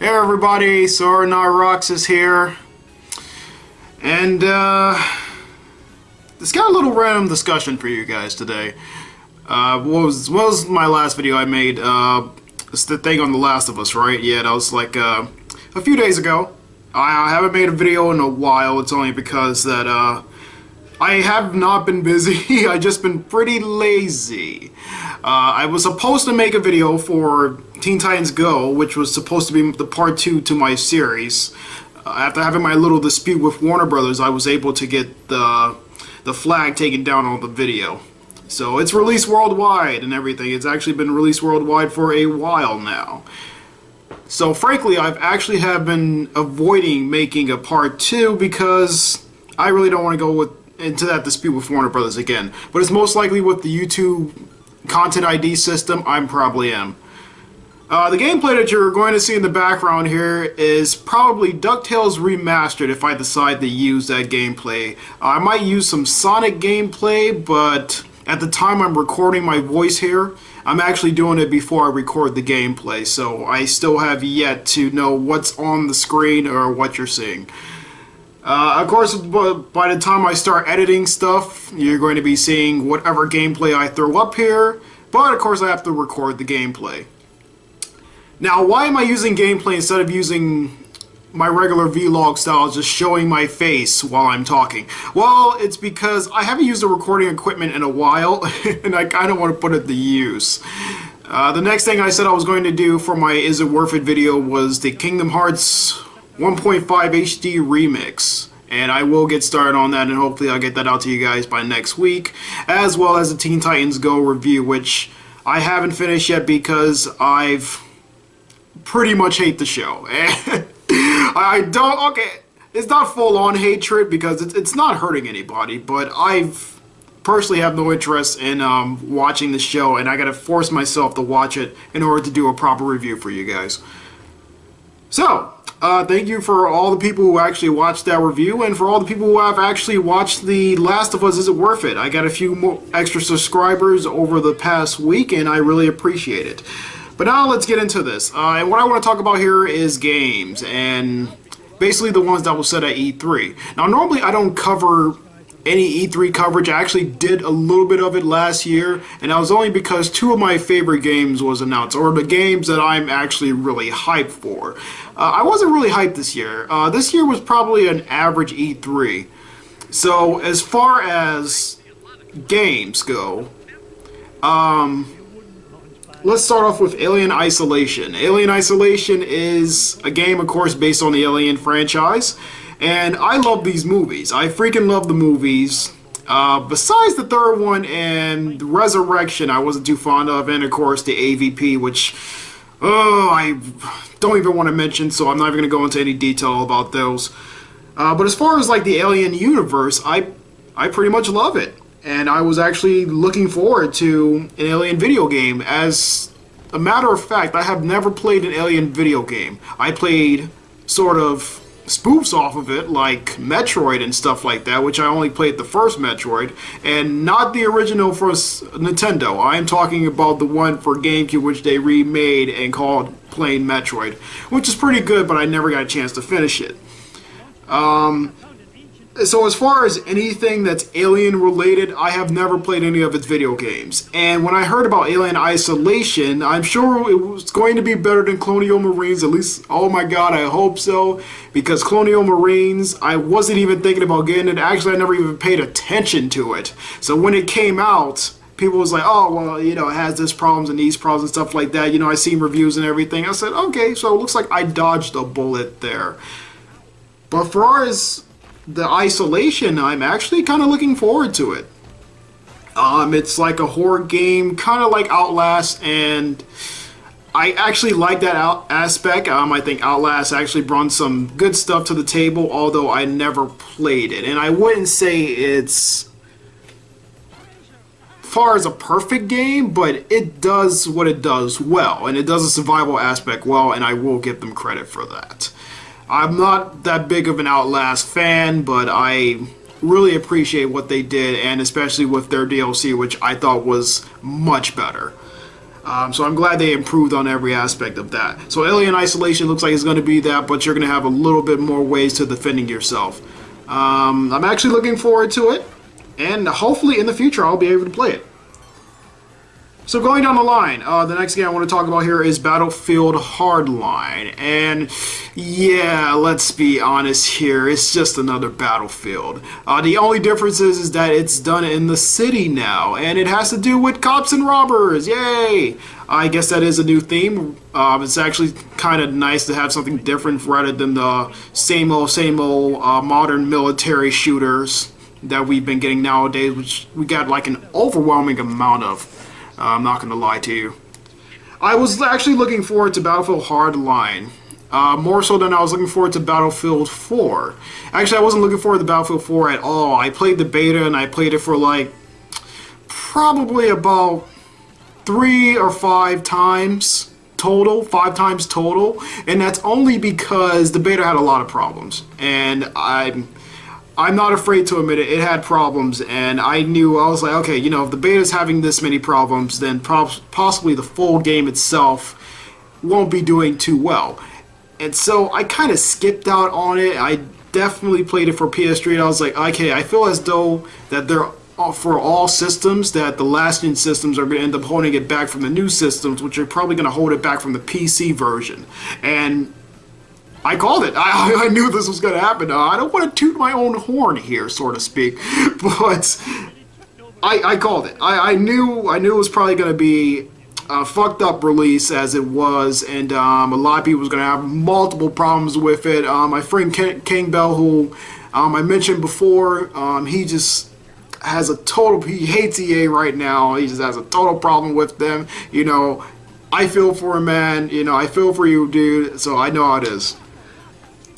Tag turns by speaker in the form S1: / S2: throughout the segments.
S1: Hey everybody, Rox is here, and it's got a little random discussion for you guys today. What was my last video I made? It's the thing on The Last of Us, right? Yeah, that was like a few days ago. I haven't made a video in a while. It's only because that I have not been busy. I've just been pretty lazy. I was supposed to make a video for Teen Titans Go, which was supposed to be the part 2 to my series. After having my little dispute with Warner Brothers, I was able to get the flag taken down on the video. So it's released worldwide and everything. It's actually been released worldwide for a while now. So frankly, I've actually been avoiding making a part 2 because I really don't want to go into that dispute with Warner Brothers again. But it's most likely with the YouTube Content ID system, I probably am. The gameplay that you're going to see in the background here is probably DuckTales Remastered if I decide to use that gameplay. I might use some Sonic gameplay, but at the time I'm recording my voice here, I'm actually doing it before I record the gameplay, so I still have yet to know what's on the screen or what you're seeing. Of course, by the time I start editing stuff, you're going to be seeing whatever gameplay I throw up here, but of course I have to record the gameplay. Now, why am I using gameplay instead of using my regular vlog style, just showing my face while I'm talking? Well, it's because I haven't used the recording equipment in a while, and I kind of want to put it to use. The next thing I said I was going to do for my Is It Worth It video was the Kingdom Hearts 1.5 HD remix, and I will get started on that, and hopefully I'll get that out to you guys by next week, as well as the Teen Titans Go review, which I haven't finished yet because I've pretty much hate the show. I don't, okay, it's not full-on hatred because it's not hurting anybody, but I've personally have no interest in watching the show, and I gotta force myself to watch it in order to do a proper review for you guys. So, thank you for all the people who actually watched that review, and for all the people who have actually watched The Last of Us Is It Worth It. I got a few more extra subscribers over the past week, and I really appreciate it. But now let's get into this. And what I want to talk about here is games, and basically the ones that were set at E3. Now normally I don't cover any E3 coverage. I actually did a little bit of it last year, and that was only because 2 of my favorite games was announced, or the games that I'm actually really hyped for. I wasn't really hyped this year. This year was probably an average E3. So as far as games go, let's start off with Alien Isolation. Alien Isolation is a game, of course, based on the Alien franchise. And I love these movies. I freaking love the movies. Besides the third one and Resurrection, I wasn't too fond of. And, of course, the AVP, which, I don't even want to mention, so I'm not even going to go into any detail about those. But as far as, like, the Alien universe, I pretty much love it. And I was actually looking forward to an Alien video game. As a matter of fact, I have never played an Alien video game. I played sort of spoofs off of it, like Metroid and stuff like that, which I only played the first Metroid, and not the original for Nintendo. I am talking about the one for GameCube, which they remade and called plain Metroid, which is pretty good, but I never got a chance to finish it. So as far as anything that's Alien related, I have never played any of its video games. And when I heard about Alien Isolation, I'm sure it was going to be better than Colonial Marines, at least, oh my god, I hope so. Because Colonial Marines, I wasn't even thinking about getting it. Actually, I never even paid attention to it. So when it came out, people was like, oh, well, you know, it has this problems and these problems and stuff like that. You know, I seen reviews and everything. I said, okay, so it looks like I dodged a bullet there. But for far as the Isolation, I'm actually kind of looking forward to it. It's like a horror game, kind of like Outlast, and I actually like that aspect. I think Outlast actually brought some good stuff to the table, although I never played it. And I wouldn't say it's far as a perfect game, but it does what it does well, and it does the survival aspect well, and I will give them credit for that. I'm not that big of an Outlast fan, but I really appreciate what they did, and especially with their DLC, which I thought was much better. So I'm glad they improved on every aspect of that. So Alien Isolation looks like it's going to be that, but you're going to have a little bit more ways to defending yourself. I'm actually looking forward to it, and hopefully in the future I'll be able to play it. So going down the line, the next game I want to talk about here is Battlefield Hardline. And yeah, let's be honest here, it's just another Battlefield. The only difference is that it's done in the city now, and it has to do with cops and robbers. Yay! I guess that is a new theme. It's actually kind of nice to have something different rather than the same old modern military shooters that we've been getting nowadays, which we got like an overwhelming amount of. I'm not going to lie to you. I was actually looking forward to Battlefield Hardline, more so than I was looking forward to Battlefield 4. Actually, I wasn't looking forward to Battlefield 4 at all. I played the beta, and I played it for like probably about 3 or 5 times total, 5 times total, and that's only because the beta had a lot of problems, and I'm not afraid to admit it, it had problems, and I was like, okay, you know, if the beta's having this many problems, then possibly the full game itself won't be doing too well. And so I kind of skipped out on it. I definitely played it for PS3, and I was like, okay, I feel as though that they're for all systems, that the last-gen systems are going to end up holding it back from the new systems, which are probably going to hold it back from the PC version. And I called it. I knew this was going to happen. I don't want to toot my own horn here, so to speak, but I called it. I knew it was probably going to be a fucked up release as it was, and a lot of people was going to have multiple problems with it. My friend King Bell, who I mentioned before, he just has a total, he hates EA right now. He just has a total problem with them. You know, I feel for him, man. You know, I feel for you, dude. So I know how it is.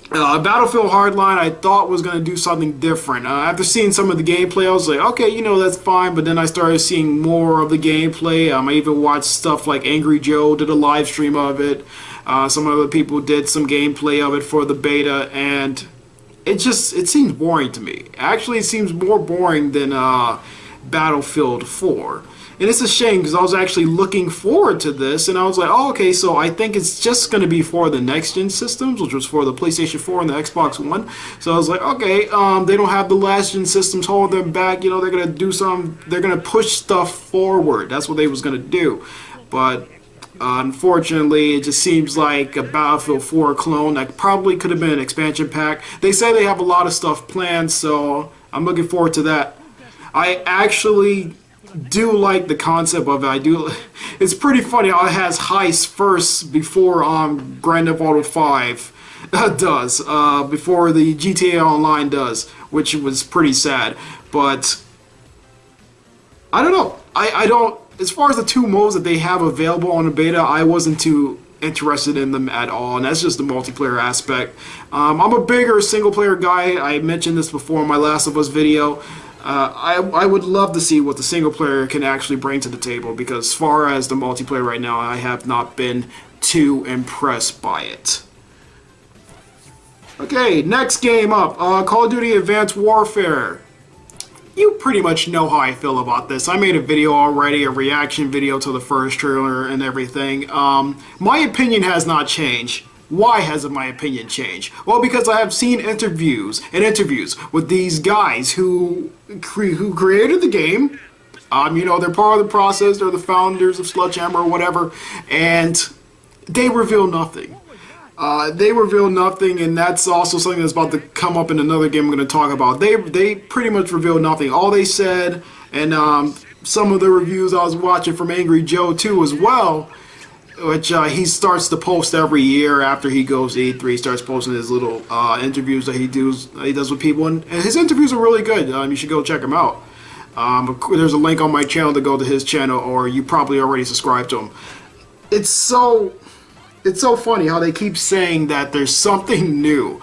S1: Battlefield Hardline I thought was going to do something different. After seeing some of the gameplay, I was like, okay, you know, that's fine, but then I started seeing more of the gameplay. I even watched stuff like Angry Joe did a live stream of it. Some other people did some gameplay of it for the beta, and it seems boring to me. Actually, it seems more boring than Battlefield 4. And it's a shame because I was actually looking forward to this, and I was like, oh, okay, so I think it's just going to be for the next-gen systems, which was for the PlayStation 4 and the Xbox One. So I was like, okay, they don't have the last-gen systems holding them back. You know, they're going to do they're going to push stuff forward. That's what they was going to do. But unfortunately, it just seems like a Battlefield 4 clone that probably could have been an expansion pack. They say they have a lot of stuff planned, so I'm looking forward to that. I actually do like the concept of it. It's pretty funny how it has heists first before Grand Theft Auto 5 does, before the GTA Online does, which was pretty sad. But I don't know. I don't. As far as the 2 modes that they have available on the beta, I wasn't too interested in them at all, and that's just the multiplayer aspect. I'm a bigger single player guy. I mentioned this before in my Last of Us video. I would love to see what the single player can actually bring to the table, because as far as the multiplayer right now, I have not been too impressed by it. Okay, next game up, Call of Duty Advanced Warfare. You pretty much know how I feel about this. I made a video already, a reaction video to the first trailer and everything. My opinion has not changed. Why hasn't my opinion changed? Well, because I have seen interviews with these guys who created the game. You know, they're part of the process. They're the founders of Sledgehammer or whatever, and they reveal nothing. They reveal nothing, and that's also something that's about to come up in another game I'm going to talk about. They pretty much reveal nothing. All they said, and some of the reviews I was watching from Angry Joe too as well, which he starts to post every year after he goes to E3. He starts posting his little interviews that he does with people, and his interviews are really good. You should go check them out. There's a link on my channel to go to his channel, or you probably already subscribed to him. It's so funny how they keep saying that there's something new.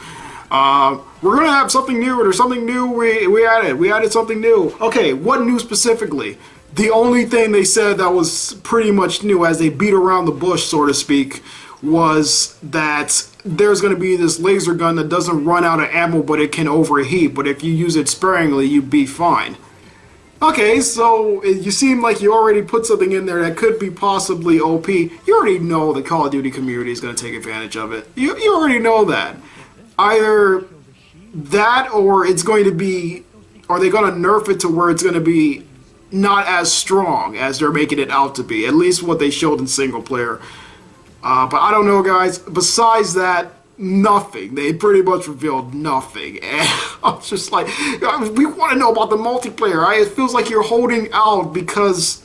S1: We're gonna have something new, or there's something new. We added something new. Okay, what new specifically? The only thing they said that was pretty much new, as they beat around the bush, so to speak, was that there's going to be this laser gun that doesn't run out of ammo, but it can overheat. But if you use it sparingly, you'd be fine. Okay, so you seem like you already put something in there that could be possibly OP. You already know the Call of Duty community is going to take advantage of it. You already know that. Either that or it's going to be, are they going to nerf it to where it's going to be not as strong as they're making it out to be. At least what they showed in single player. But I don't know, guys. Besides that, nothing. They pretty much revealed nothing. And I was just like, we want to know about the multiplayer. It feels like you're holding out because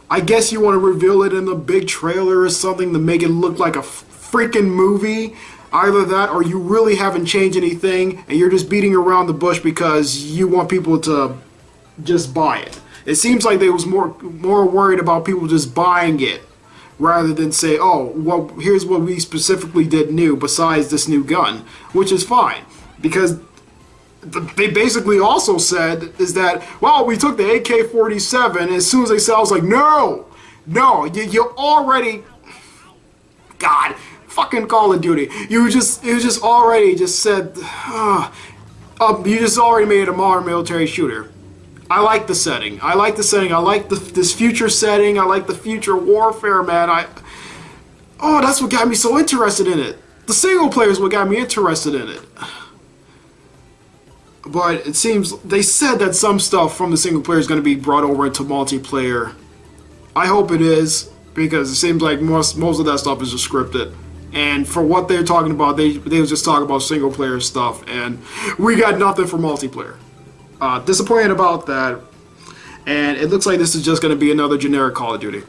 S1: I guess you want to reveal it in the big trailer or something to make it look like a freaking movie. Either that or you really haven't changed anything and you're just beating around the bush because you want people to just buy it. It seems like they was more worried about people just buying it rather than say, oh, well, here's what we specifically did new besides this new gun, which is fine. Because they basically also said is that, well, we took the AK-47, and as soon as they said, I was like, no, you already, God, fucking Call of Duty. You just already just said, you just already made it a modern military shooter. I like the setting. I like this future setting. I like the future warfare, man. Oh, that's what got me so interested in it. The single player is what got me interested in it. But it seems they said that some stuff from the single player is going to be brought over into multiplayer. I hope it is, because it seems like most of that stuff is just scripted. And for what they're talking about, they was just talking about single player stuff, and we got nothing for multiplayer. Disappointed about that, and it looks like this is just going to be another generic Call of Duty.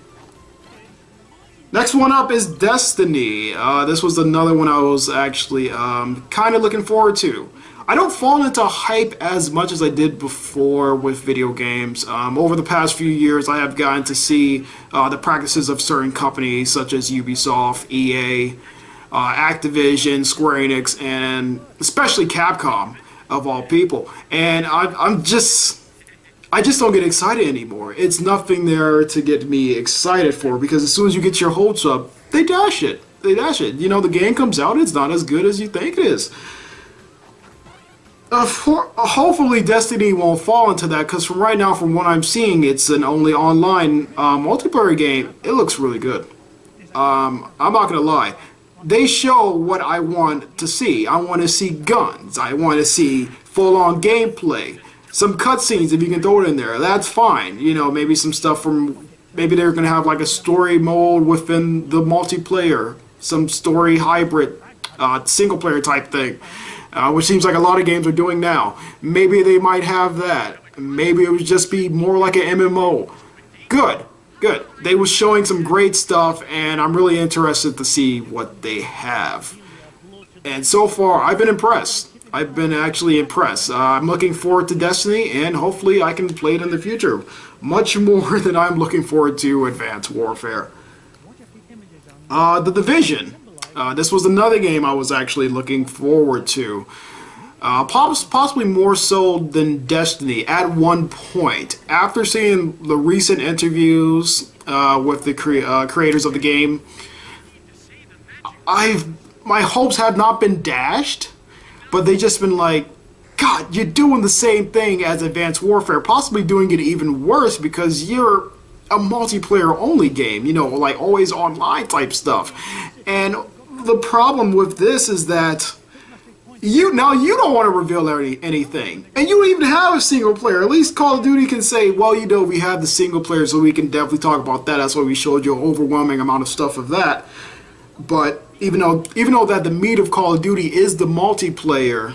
S1: Next one up is Destiny. This was another one I was actually kind of looking forward to. I don't fall into hype as much as I did before with video games. Over the past few years, I have gotten to see the practices of certain companies such as Ubisoft, EA, Activision, Square Enix, and especially Capcom, of all people. And I just don't get excited anymore. It's nothing there to get me excited for, because as soon as you get your hopes up, they dash it. You know, the game comes out, it's not as good as you think it is. Hopefully Destiny won't fall into that, because from right now, from what I'm seeing, it's an only online multiplayer game. It looks really good. I'm not gonna lie. They show what I want to see. I want to see guns. I want to see full-on gameplay. Some cutscenes, if you can throw it in there, that's fine. You know, maybe some stuff from, maybe they're going to have like a story mode within the multiplayer. Some story hybrid, single-player type thing, which seems like a lot of games are doing now. Maybe they might have that. Maybe it would just be more like an MMO. Good. They was showing some great stuff, and I'm really interested to see what they have. And so far, I've been impressed. I've been actually impressed. I'm looking forward to Destiny, and hopefully I can play it in the future. Much more than I'm looking forward to Advanced Warfare. The Division. This was another game I was actually looking forward to. Possibly more so than Destiny at one point. After seeing the recent interviews with the creators of the game, my hopes have not been dashed, but they just been like, God, you're doing the same thing as Advanced Warfare, possibly doing it even worse because you're a multiplayer only game, you know, like always online type stuff. And the problem with this is that you don't want to reveal anything, and you don't even have a single player. At least Call of Duty can say, well, you know, we have the single player, so we can definitely talk about that. That's why we showed you an overwhelming amount of stuff of that. But even though that the meat of Call of Duty is the multiplayer,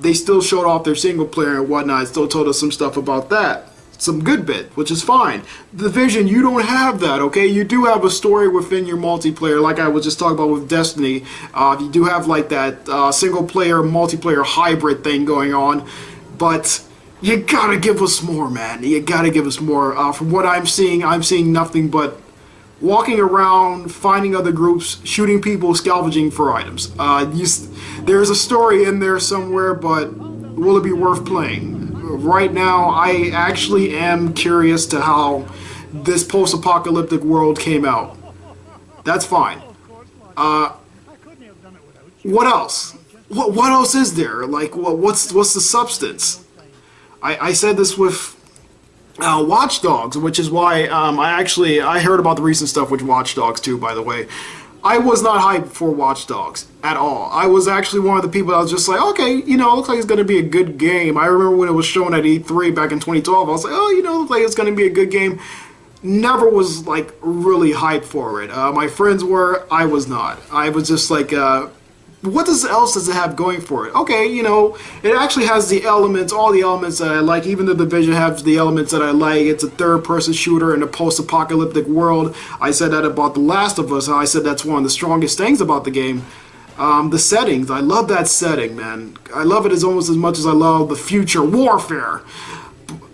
S1: they still showed off their single player and whatnot. Still told us some stuff about that. Some good bit, which is fine. The Division, you don't have that, okay? You do have a story within your multiplayer, like I was just talking about with Destiny. You do have like that single-player, multiplayer hybrid thing going on, but you gotta give us more, man. You gotta give us more. From what I'm seeing nothing but walking around, finding other groups, shooting people, scavenging for items. There's a story in there somewhere, but will it be worth playing? Right now, I actually am curious to how this post-apocalyptic world came out. That's fine. What else? What else is there? Like, what's the substance? I said this with Watch Dogs, which is why I heard about the recent stuff with Watch Dogs too. By the way, I was not hyped for Watch Dogs at all. I was actually one of the people that was just like, okay, you know, it looks like it's going to be a good game. I remember when it was shown at E3 back in 2012. I was like, oh, you know, it looks like it's going to be a good game. Never was like really hyped for it. My friends were. I was not. I was just like, what else does it have going for it? Okay, you know, it actually has the elements, all the elements that I like. Even the Division has the elements that I like. It's a third-person shooter in a post-apocalyptic world. I said that about The Last of Us. I said that's one of the strongest things about the game. The settings, I love that setting, man. I love it almost as much as I love the future warfare.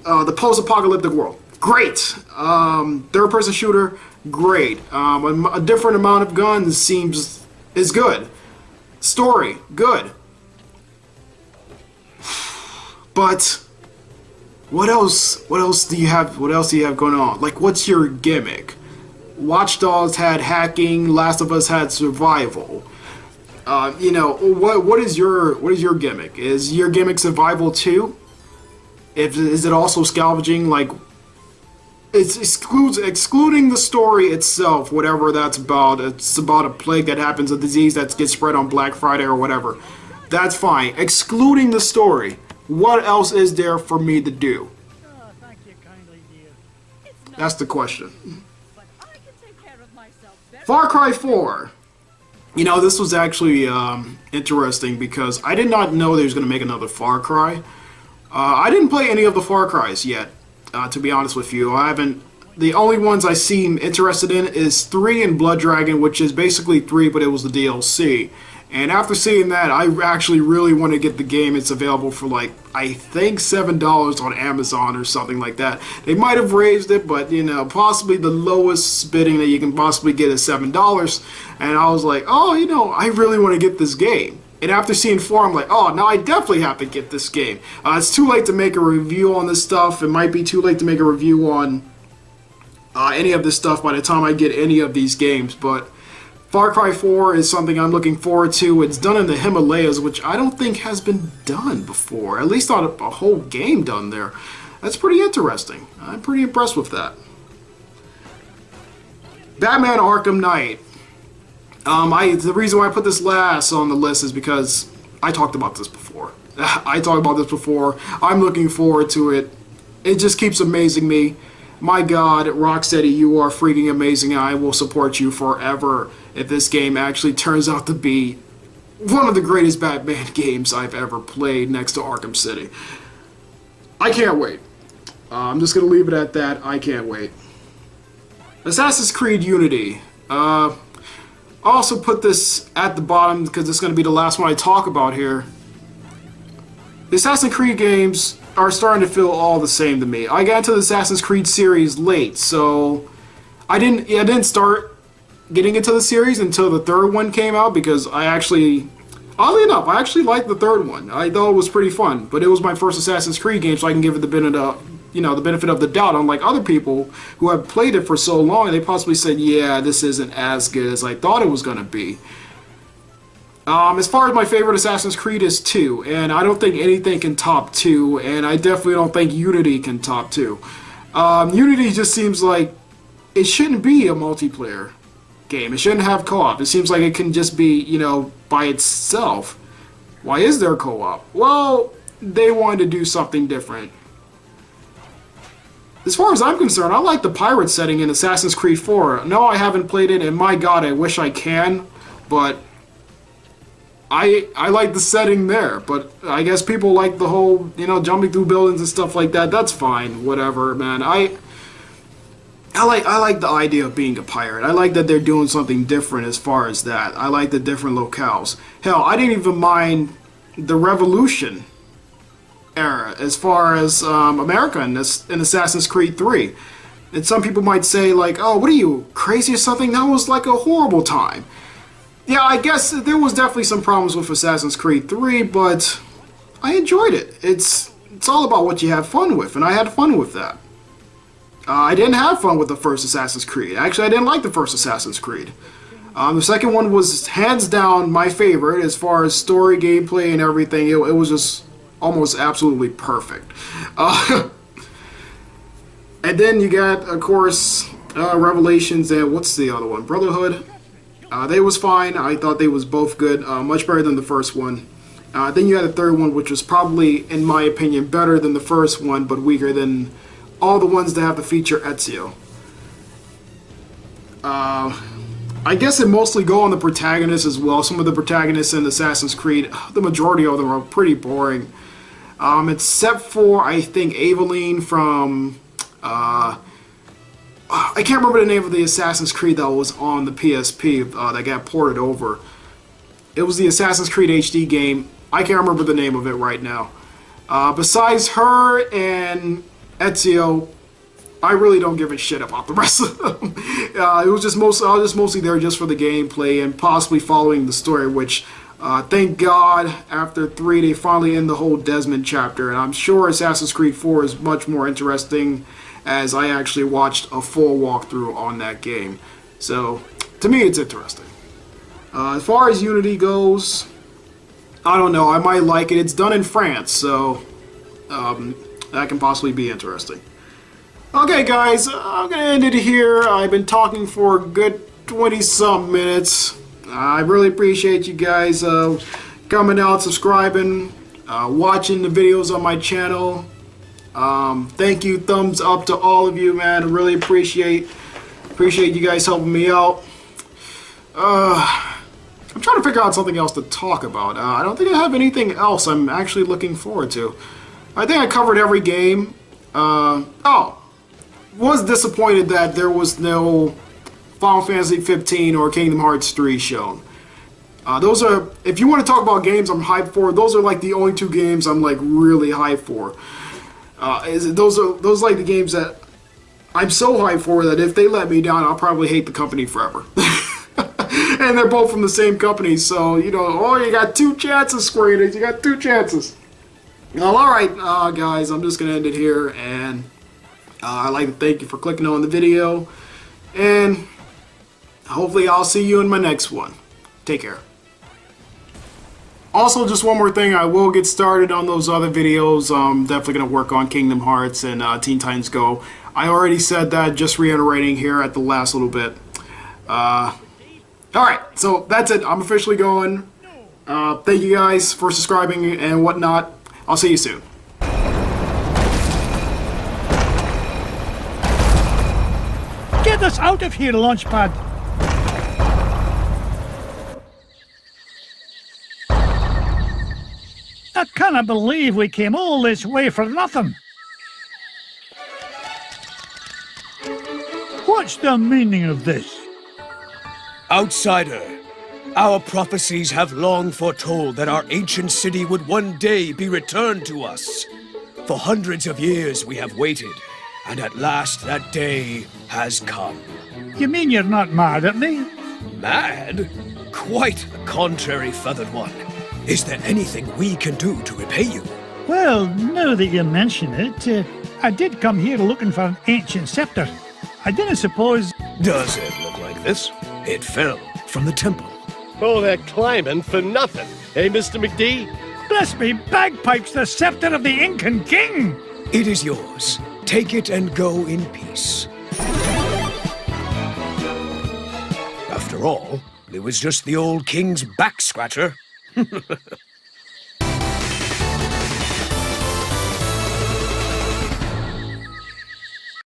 S1: The post-apocalyptic world, great. Third-person shooter, great. A different amount of guns is good. Story, good. But what else? What else do you have? What else do you have going on? Like, what's your gimmick? Watch Dogs had hacking. Last of Us had survival. You know, what is your gimmick? Is your gimmick survival too? Is it also scavenging? Like, it's excluding the story itself, whatever that's about. It's about a plague that happens, a disease that gets spread on Black Friday or whatever. That's fine. Excluding the story, what else is there for me to do?
S2: Oh, thank you kindly, dear.
S1: That's the question.
S2: But I can take care of myself better.
S1: Far Cry 4. You know, this was actually interesting because I did not know they was going to make another Far Cry. I didn't play any of the Far Cries yet. To be honest with you, I haven't. The only ones I seem interested in is 3 and Blood Dragon, which is basically 3, but it was the DLC. And after seeing that, I actually really want to get the game. It's available for like, I think $7 on Amazon or something like that. They might have raised it, but you know, possibly the lowest bidding that you can possibly get is $7. And I was like, oh, you know, I really want to get this game. And after seeing 4, I'm like, oh, now I definitely have to get this game. It's too late to make a review on this stuff. It might be too late to make a review on any of this stuff by the time I get any of these games. But Far Cry 4 is something I'm looking forward to. It's done in the Himalayas, which I don't think has been done before. At least not a whole game done there. That's pretty interesting. I'm pretty impressed with that. Batman Arkham Knight. The reason why I put this last on the list is because I talked about this before. I talked about this before. I'm looking forward to it. It just keeps amazing me. My God, Rocksteady, you are freaking amazing. I will support you forever if this game actually turns out to be one of the greatest Batman games I've ever played next to Arkham City. I can't wait. I'm just going to leave it at that. I can't wait. Assassin's Creed Unity. I also put this at the bottom because it's going to be the last one I talk about here. The Assassin's Creed games are starting to feel all the same to me. I got into the Assassin's Creed series late, so I didn't start getting into the series until the third one came out because I actually, oddly enough, I actually liked the third one. I thought it was pretty fun, but it was my first Assassin's Creed game, so I can give it the benefit of the doubt. Unlike other people who have played it for so long, they possibly said, "Yeah, this isn't as good as I thought it was going to be." As far as my favorite Assassin's Creed is 2, and I don't think anything can top 2, and I definitely don't think Unity can top 2. Unity just seems like it shouldn't be a multiplayer game. It shouldn't have co-op. It seems like it can just be, you know, by itself. Why is there co-op? Well, they wanted to do something different. As far as I'm concerned, I like the pirate setting in Assassin's Creed 4. No, I haven't played it, and my God, I wish I can, but I like the setting there, but I guess people like the whole, you know, jumping through buildings and stuff like that. That's fine, whatever, man. I like the idea of being a pirate. I like that they're doing something different as far as that. I like the different locales. Hell, I didn't even mind the Revolution era as far as America in Assassin's Creed 3. And some people might say, like, oh, what are you, crazy or something? That was like a horrible time. Yeah, I guess there was definitely some problems with Assassin's Creed 3, but I enjoyed it. It's all about what you have fun with, and I had fun with that. I didn't have fun with the first Assassin's Creed. Actually, I didn't like the first Assassin's Creed. The second one was hands down my favorite as far as story, gameplay, and everything. It was just almost absolutely perfect. And then you got, of course, Revelations and what's the other one? Brotherhood. They was fine. I thought they was both good. Much better than the first one. Then you had the third one, which was probably, in my opinion, better than the first one, but weaker than all the ones that have to feature Ezio. I guess it mostly go on the protagonists as well. Some of the protagonists in Assassin's Creed, the majority of them are pretty boring. Except for, I think, Aveline from... I can't remember the name of the Assassin's Creed that was on the PSP that got ported over. It was the Assassin's Creed HD game. I can't remember the name of it right now. Besides her and Ezio, I really don't give a shit about the rest of them. It was just I was just mostly there just for the gameplay and possibly following the story, which, thank God, after 3 they finally end the whole Desmond chapter, and I'm sure Assassin's Creed 4 is much more interesting, as I actually watched a full walkthrough on that game. So, to me, it's interesting. As far as Unity goes, I don't know, I might like it. It's done in France, so that can possibly be interesting. Okay, guys, I'm going to end it here. I've been talking for a good 20-some minutes. I really appreciate you guys coming out, subscribing, watching the videos on my channel. Thank you, thumbs up to all of you, man. I really appreciate you guys helping me out. I'm trying to figure out something else to talk about. I don't think I have anything else I'm actually looking forward to. I think I covered every game. Was disappointed that there was no Final Fantasy 15 or Kingdom Hearts 3 shown. Those are, if you want to talk about games I'm hyped for, those are like the only two games I'm like really hyped for. Those are like the games that I'm so hyped for that if they let me down, I'll probably hate the company forever. And they're both from the same company, so you know, you got 2 chances, Square Enix. You got 2 chances. Well, alright, guys, I'm just gonna end it here, and I'd like to thank you for clicking on the video, and hopefully I'll see you in my next one. Take care. Also, just one more thing, I will get started on those other videos. I'm definitely going to work on Kingdom Hearts and Teen Titans Go. I already said that, just reiterating here at the last little bit. Alright, so that's it. I'm officially going. Thank you guys for subscribing and whatnot. I'll see you soon.
S2: Get us out of here, Launchpad! I cannot believe we came all this way for nothing. What's the meaning of this?
S3: Outsider, our prophecies have long foretold that our ancient city would one day be returned to us. For hundreds of years we have waited, and at last that day has come.
S2: You mean you're not mad at me?
S3: Mad? Quite the contrary, Feathered One. Is there anything we can do to repay you?
S2: Well, now that you mention it, I did come here looking for an ancient scepter. I didn't suppose...
S3: Does it look like this? It fell from the temple.
S4: Oh, they're climbing for nothing. Hey, Mr. McD?
S2: Bless me bagpipes, the scepter of the Incan king!
S3: It is yours. Take it and go in peace. After all, it was just the old king's back scratcher.